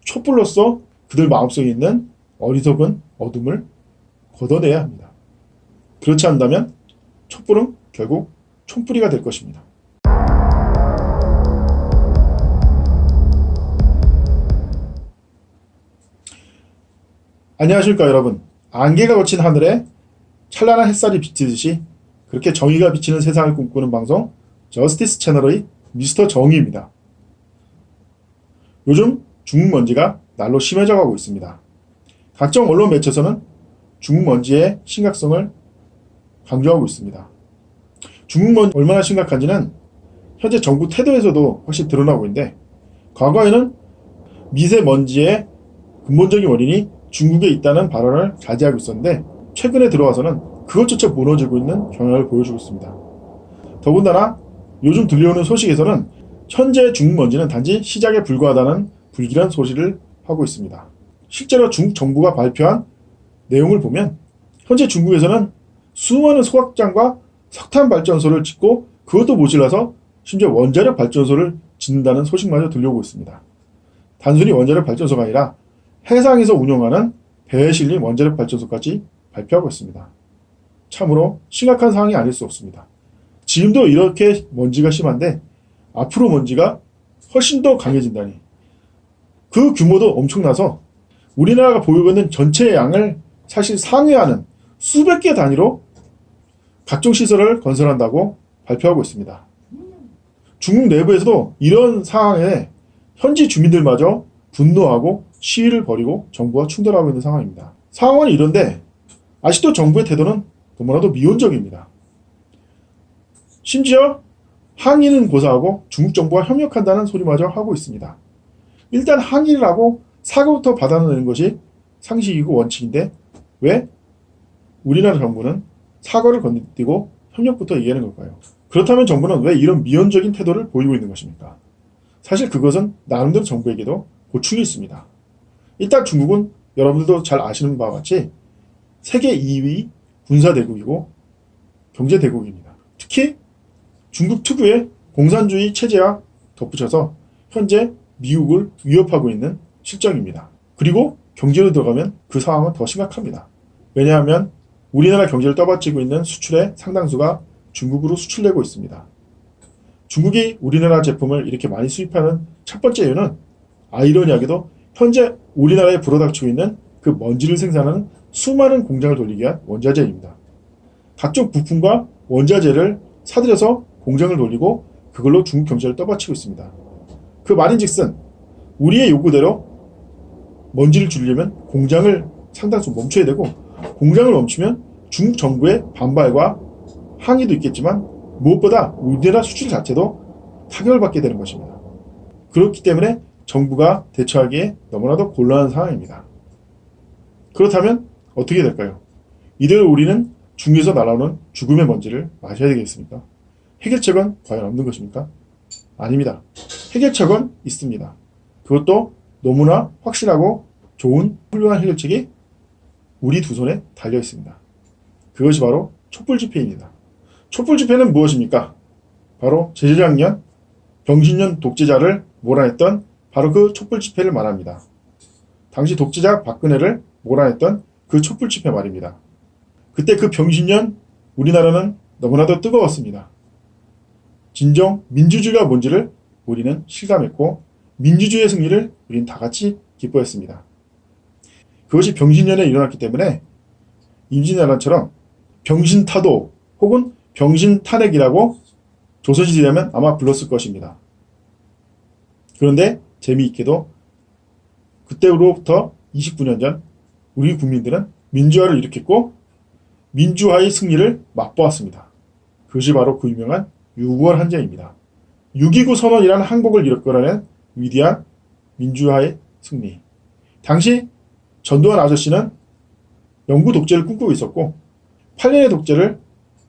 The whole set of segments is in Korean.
촛불로서 그들 마음속에 있는 어리석은 어둠을 걷어내야 합니다. 그렇지 않다면 촛불은 결국 총뿌리가 될 것입니다. 안녕하십니까 여러분. 안개가 걷힌 하늘에 찬란한 햇살이 비치듯이 그렇게 정의가 비치는 세상을 꿈꾸는 방송 저스티스 채널의 미스터 정의입니다. 요즘 중국 먼지가 날로 심해져 가고 있습니다. 각종 언론 매체에서는 중국 먼지의 심각성을 강조하고 있습니다. 중국 먼지 얼마나 심각한지는 현재 정부 태도에서도 확실히 드러나고 있는데, 과거에는 미세먼지의 근본적인 원인이 중국에 있다는 발언을 자제하고 있었는데, 최근에 들어와서는 그것조차 무너지고 있는 경향을 보여주고 있습니다. 더군다나 요즘 들려오는 소식에서는 현재 중국 먼지는 단지 시작에 불과하다는 불길한 소식을 하고 있습니다. 실제로 중국 정부가 발표한 내용을 보면 현재 중국에서는 수많은 소각장과 석탄 발전소를 짓고 그것도 모자라서 심지어 원자력 발전소를 짓는다는 소식마저 들려오고 있습니다. 단순히 원자력 발전소가 아니라 해상에서 운영하는 배에 실린 원자력 발전소까지 발표하고 있습니다. 참으로 심각한 상황이 아닐 수 없습니다. 지금도 이렇게 먼지가 심한데 앞으로 먼지가 훨씬 더 강해진다니, 그 규모도 엄청나서 우리나라가 보유고 있는 전체 양을 사실 상회하는 수백 개 단위로 각종 시설을 건설한다고 발표하고 있습니다. 중국 내부에서도 이런 상황에 현지 주민들마저 분노하고 시위를 벌이고 정부와 충돌하고 있는 상황입니다. 상황은 이런데 아직도 정부의 태도는 너무나도 미온적입니다. 심지어 항의는 고사하고 중국 정부와 협력한다는 소리마저 하고 있습니다. 일단 항의를 하고 사과부터 받아내는 것이 상식이고 원칙인데 왜 우리나라 정부는 사과를 건너뛰고 협력부터 얘기하는 걸까요? 그렇다면 정부는 왜 이런 미온적인 태도를 보이고 있는 것입니까? 사실 그것은 나름대로 정부에게도 고충이 있습니다. 일단 중국은 여러분들도 잘 아시는 바와 같이 세계 2위 군사대국이고 경제대국입니다. 특히 중국 특유의 공산주의 체제와 덧붙여서 현재 미국을 위협하고 있는 실정입니다. 그리고 경제로 들어가면 그 상황은 더 심각합니다. 왜냐하면 우리나라 경제를 떠받치고 있는 수출의 상당수가 중국으로 수출되고 있습니다. 중국이 우리나라 제품을 이렇게 많이 수입하는 첫 번째 이유는 아이러니하게도 현재 우리나라에 불어닥치고 있는 그 먼지를 생산하는 수많은 공장을 돌리기 위한 원자재입니다. 각종 부품과 원자재를 사들여서 공장을 돌리고 그걸로 중국 경제를 떠받치고 있습니다. 그 말인즉슨 우리의 요구대로 먼지를 줄이려면 공장을 상당수 멈춰야 되고, 공장을 멈추면 중국 정부의 반발과 항의도 있겠지만 무엇보다 우리나라 수출 자체도 타격을 받게 되는 것입니다. 그렇기 때문에 정부가 대처하기에 너무나도 곤란한 상황입니다. 그렇다면 어떻게 될까요? 이대로 우리는 중국에서 날아오는 죽음의 먼지를 마셔야 되겠습니까? 해결책은 과연 없는 것입니까? 아닙니다. 해결책은 있습니다. 그것도 너무나 확실하고 좋은 훌륭한 해결책이 우리 두 손에 달려 있습니다. 그것이 바로 촛불 집회입니다. 촛불 집회는 무엇입니까? 바로 재작년 병신년 독재자를 몰아냈던 바로 그 촛불 집회를 말합니다. 당시 독재자 박근혜를 몰아냈던 그 촛불 집회 말입니다. 그때 그 병신년 우리나라는 너무나도 뜨거웠습니다. 진정 민주주의가 뭔지를 우리는 실감했고 민주주의의 승리를 우리는 다 같이 기뻐했습니다. 그것이 병신년에 일어났기 때문에 임진왜란처럼 병신타도 혹은 병신탄핵이라고 조선시대라면 아마 불렀을 것입니다. 그런데 재미있게도 그때로부터 29년 전 우리 국민들은 민주화를 일으켰고 민주화의 승리를 맛보았습니다. 그것이 바로 그 유명한 6.25 항쟁입니다. 6.29 선언이라는 항복을 이끌어낸 위대한 민주화의 승리. 당시 전두환 아저씨는 영구 독재를 꿈꾸고 있었고 8년의 독재를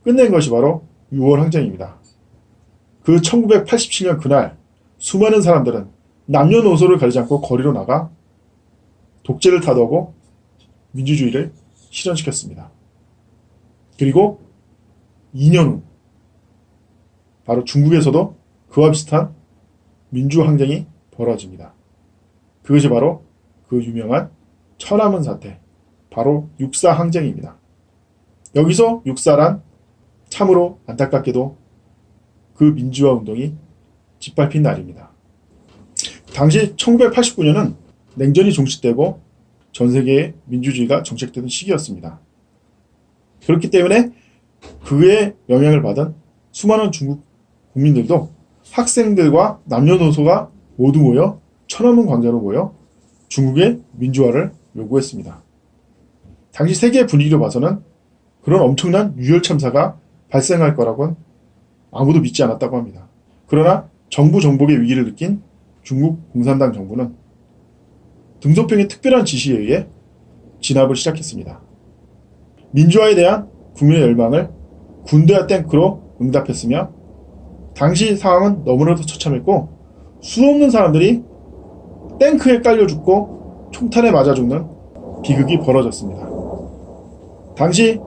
끝낸 것이 바로 6.25 항쟁입니다. 그 1987년 그날 수많은 사람들은 남녀노소를 가리지 않고 거리로 나가 독재를 타도하고 민주주의를 실현시켰습니다. 그리고 2년 후 바로 중국에서도 그와 비슷한 민주항쟁이 벌어집니다. 그것이 바로 그 유명한 천안문 사태, 바로 육사항쟁입니다. 여기서 육사란 참으로 안타깝게도 그 민주화 운동이 짓밟힌 날입니다. 당시 1989년은 냉전이 종식되고 전 세계의 민주주의가 정책되던 시기였습니다. 그렇기 때문에 그에 영향을 받은 수많은 중국 국민들도 학생들과 남녀노소가 모두 모여 천안문 광장으로 모여 중국의 민주화를 요구했습니다. 당시 세계 분위기로 봐서는 그런 엄청난 유혈 참사가 발생할 거라고는 아무도 믿지 않았다고 합니다. 그러나 정부 정복의 위기를 느낀 중국 공산당 정부는 등소평의 특별한 지시에 의해 진압을 시작했습니다. 민주화에 대한 국민의 열망을 군대와 탱크로 응답했으며 당시 상황은 너무나도 처참했고 수없는 사람들이 탱크에 깔려 죽고 총탄에 맞아 죽는 비극이 벌어졌습니다. 당시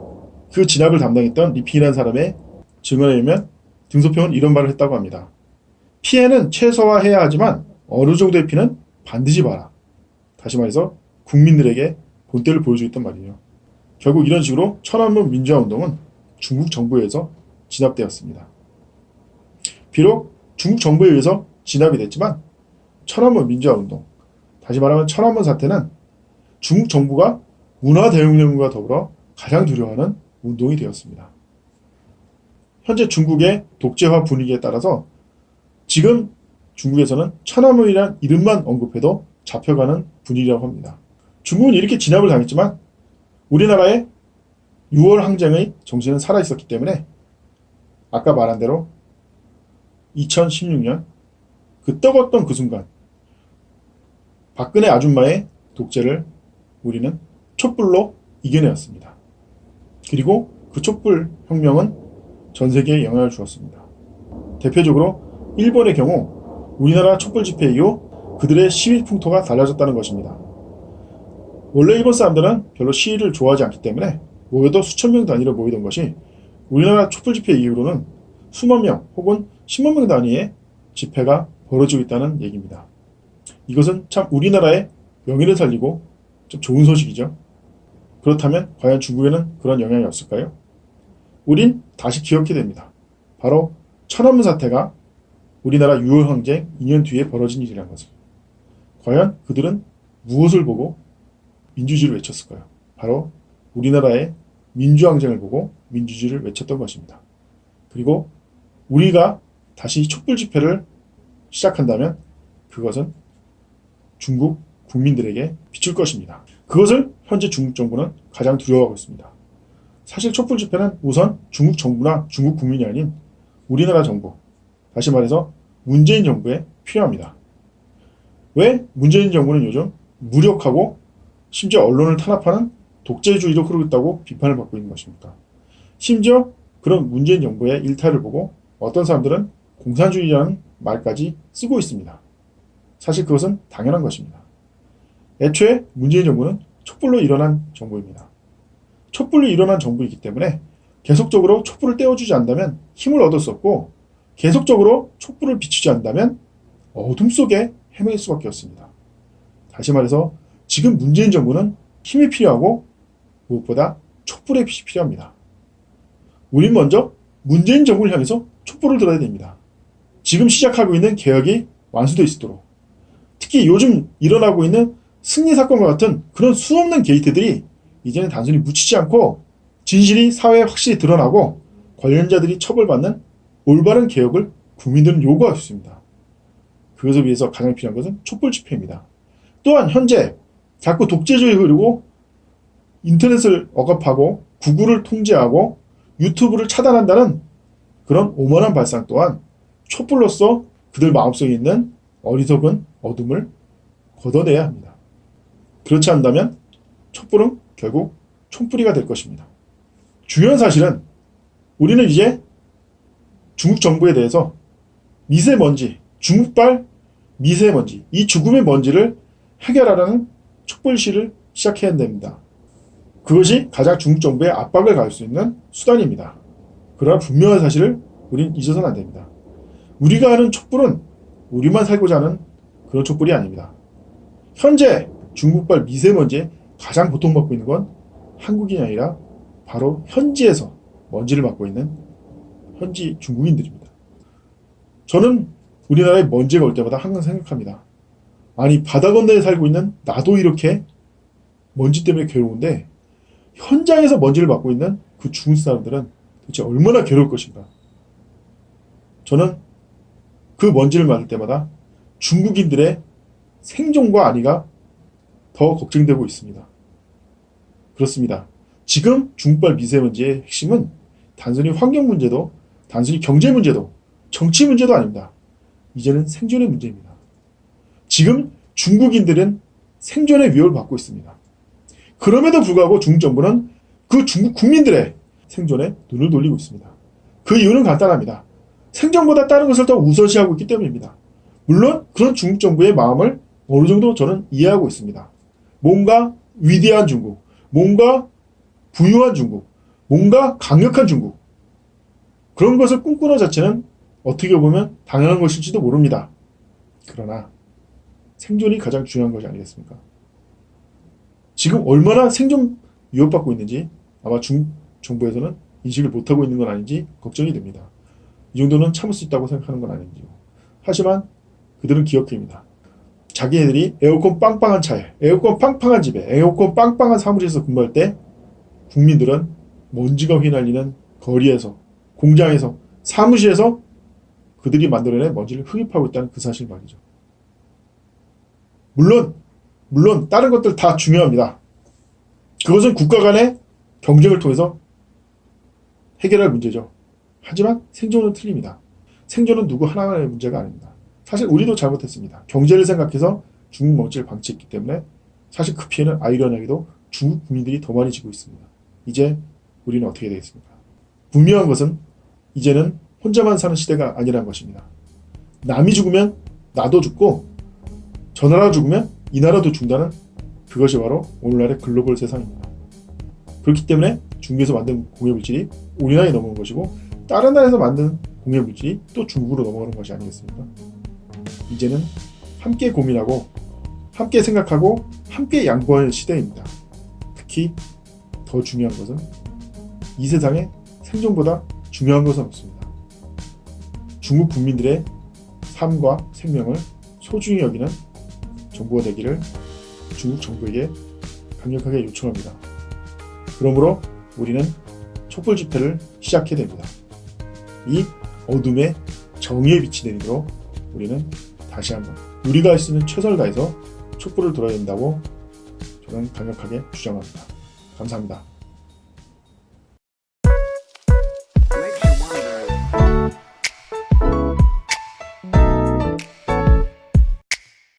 그 진압을 담당했던 리핑이라는 사람의 증언에 의하면 등소평은 이런 말을 했다고 합니다. 피해는 최소화해야 하지만 어느 정도의 피는 반드시 봐라. 다시 말해서 국민들에게 본때를 보여주겠단 말이에요. 결국 이런 식으로 천안문 민주화운동은 중국 정부에 의해서 진압되었습니다. 비록 중국 정부에 의해서 진압이 됐지만 천안문 민주화운동, 다시 말하면 천안문 사태는 중국 정부가 문화 대혁명과 더불어 가장 두려워하는 운동이 되었습니다. 현재 중국의 독재화 분위기에 따라서 지금 중국에서는 천안문이라는 이름만 언급해도 잡혀가는 분위기라고 합니다. 중국은 이렇게 진압을 당했지만 우리나라의 6월 항쟁의 정신은 살아있었기 때문에 아까 말한 대로 2016년 그 뜨거웠던 그 순간 박근혜 아줌마의 독재를 우리는 촛불로 이겨내었습니다. 그리고 그 촛불 혁명은 전 세계에 영향을 주었습니다. 대표적으로 일본의 경우 우리나라 촛불 집회 이후 그들의 시위 풍토가 달라졌다는 것입니다. 원래 일본 사람들은 별로 시위를 좋아하지 않기 때문에 모여도 수천 명 단위로 모이던 것이 우리나라 촛불 집회 이후로는 수만 명 혹은 10만 명 단위의 집회가 벌어지고 있다는 얘기입니다. 이것은 참 우리나라의 명예를 살리고 좀 좋은 소식이죠. 그렇다면 과연 중국에는 그런 영향이 없을까요? 우린 다시 기억해야 됩니다. 바로 천안문 사태가 우리나라 6월 항쟁 2년 뒤에 벌어진 일이라는 것을. 과연 그들은 무엇을 보고 민주주의를 외쳤을까요? 바로 우리나라의 민주항쟁을 보고 민주주의를 외쳤던 것입니다. 그리고 우리가 다시 촛불 집회를 시작한다면 그것은 중국 국민들에게 비출 것입니다. 그것을 현재 중국 정부는 가장 두려워하고 있습니다. 사실 촛불 집회는 우선 중국 정부나 중국 국민이 아닌 우리나라 정부, 다시 말해서 문재인 정부에 필요합니다. 왜 문재인 정부는 요즘 무력하고 심지어 언론을 탄압하는 독재주의로 흐르고 있다고 비판을 받고 있는 것입니까? 심지어 그런 문재인 정부의 일탈을 보고 어떤 사람들은 공산주의라는 말까지 쓰고 있습니다. 사실 그것은 당연한 것입니다. 애초에 문재인 정부는 촛불로 일어난 정부입니다. 촛불로 일어난 정부이기 때문에 계속적으로 촛불을 떼어주지 않는다면 힘을 얻을 수 없고 계속적으로 촛불을 비추지 않는다면 어둠 속에 헤맬 수밖에 없습니다. 다시 말해서 지금 문재인 정부는 힘이 필요하고 무엇보다 촛불의 빛이 필요합니다. 우린 먼저 문재인 정부를 향해서 촛불을 들어야 됩니다. 지금 시작하고 있는 개혁이 완수될 수 있도록 특히 요즘 일어나고 있는 승리 사건과 같은 그런 수없는 게이트들이 이제는 단순히 묻히지 않고 진실이 사회에 확실히 드러나고 관련자들이 처벌받는 올바른 개혁을 국민들은 요구할 수 있습니다. 그것을 위해서 가장 필요한 것은 촛불 집회입니다. 또한 현재 자꾸 독재주의 흐르고 인터넷을 억압하고 구글을 통제하고 유튜브를 차단한다는 그런 오만한 발상 또한 촛불로서 그들 마음속에 있는 어리석은 어둠을 걷어내야 합니다. 그렇지 않다면 촛불은 결국 총뿌리가 될 것입니다. 중요한 사실은 우리는 이제 중국 정부에 대해서 미세먼지, 중국발 미세먼지, 이 죽음의 먼지를 해결하라는 촛불 시위를 시작해야 됩니다. 그것이 가장 중국 정부에 압박을 가할 수 있는 수단입니다. 그러나 분명한 사실을 우린 잊어서는 안 됩니다. 우리가 하는 촛불은 우리만 살고자 하는 그런 촛불이 아닙니다. 현재 중국발 미세먼지에 가장 고통받고 있는 건 한국인이 아니라 바로 현지에서 먼지를 맡고 있는 현지 중국인들입니다. 저는 우리나라에 먼지가 올 때마다 항상 생각합니다. 아니, 바다 건너에 살고 있는 나도 이렇게 먼지 때문에 괴로운데 현장에서 먼지를 맡고 있는 그 중국 사람들은 도대체 얼마나 괴로울 것인가. 저는 그 먼지를 맡을 때마다 중국인들의 생존과 안위가 더 걱정되고 있습니다. 그렇습니다. 지금 중국발 미세먼지의 핵심은 단순히 환경 문제도, 단순히 경제 문제도, 정치 문제도 아닙니다. 이제는 생존의 문제입니다. 지금 중국인들은 생존의 위협을 받고 있습니다. 그럼에도 불구하고 중국 정부는 그 중국 국민들의 생존에 눈을 돌리고 있습니다. 그 이유는 간단합니다. 생존보다 다른 것을 더 우선시하고 있기 때문입니다. 물론 그런 중국 정부의 마음을 어느 정도 저는 이해하고 있습니다. 뭔가 위대한 중국, 뭔가 부유한 중국, 뭔가 강력한 중국, 그런 것을 꿈꾸는 자체는 어떻게 보면 당연한 것일지도 모릅니다. 그러나 생존이 가장 중요한 것이 아니겠습니까? 지금 얼마나 생존 위협받고 있는지 아마 중국 정부에서는 인식을 못하고 있는 건 아닌지 걱정이 됩니다. 이 정도는 참을 수 있다고 생각하는 건 아닌지요. 하지만 그들은 기억합니다. 자기네들이 에어컨 빵빵한 차에, 에어컨 빵빵한 집에, 에어컨 빵빵한 사무실에서 근무할 때 국민들은 먼지가 휘날리는 거리에서, 공장에서, 사무실에서 그들이 만들어낸 먼지를 흡입하고 있다는 그 사실 말이죠. 물론 다른 것들 다 중요합니다. 그것은 국가 간의 경쟁을 통해서 해결할 문제죠. 하지만 생존은 틀립니다. 생존은 누구 하나의 문제가 아닙니다. 사실 우리도 잘못했습니다. 경제를 생각해서 중국 먼지를 방치했기 때문에 사실 그 피해는 아이러니하게도 중국 국민들이 더 많이 지고 있습니다. 이제 우리는 어떻게 되겠습니까? 분명한 것은 이제는 혼자만 사는 시대가 아니라는 것입니다. 남이 죽으면 나도 죽고 저 나라 죽으면 이 나라도 죽는다는 그것이 바로 오늘날의 글로벌 세상입니다. 그렇기 때문에 중국에서 만든 공해물질이 우리나라에 넘어오는 것이고 다른 나라에서 만든 공해물질이 또 중국으로 넘어가는 것이 아니겠습니까? 이제는 함께 고민하고 함께 생각하고 함께 양보하는 시대입니다. 특히 더 중요한 것은 이 세상에 생존보다 중요한 것은 없습니다. 중국 국민들의 삶과 생명을 소중히 여기는 정부가 되기를 중국 정부에게 강력하게 요청합니다. 그러므로 우리는 촛불 집회를 시작해야 됩니다. 이 어둠에 정의의 빛이 내리도록 우리는 다시 한번 우리가 할 수 있는 최선을 다해서 촛불을 들어야 된다고 저는 강력하게 주장합니다. 감사합니다.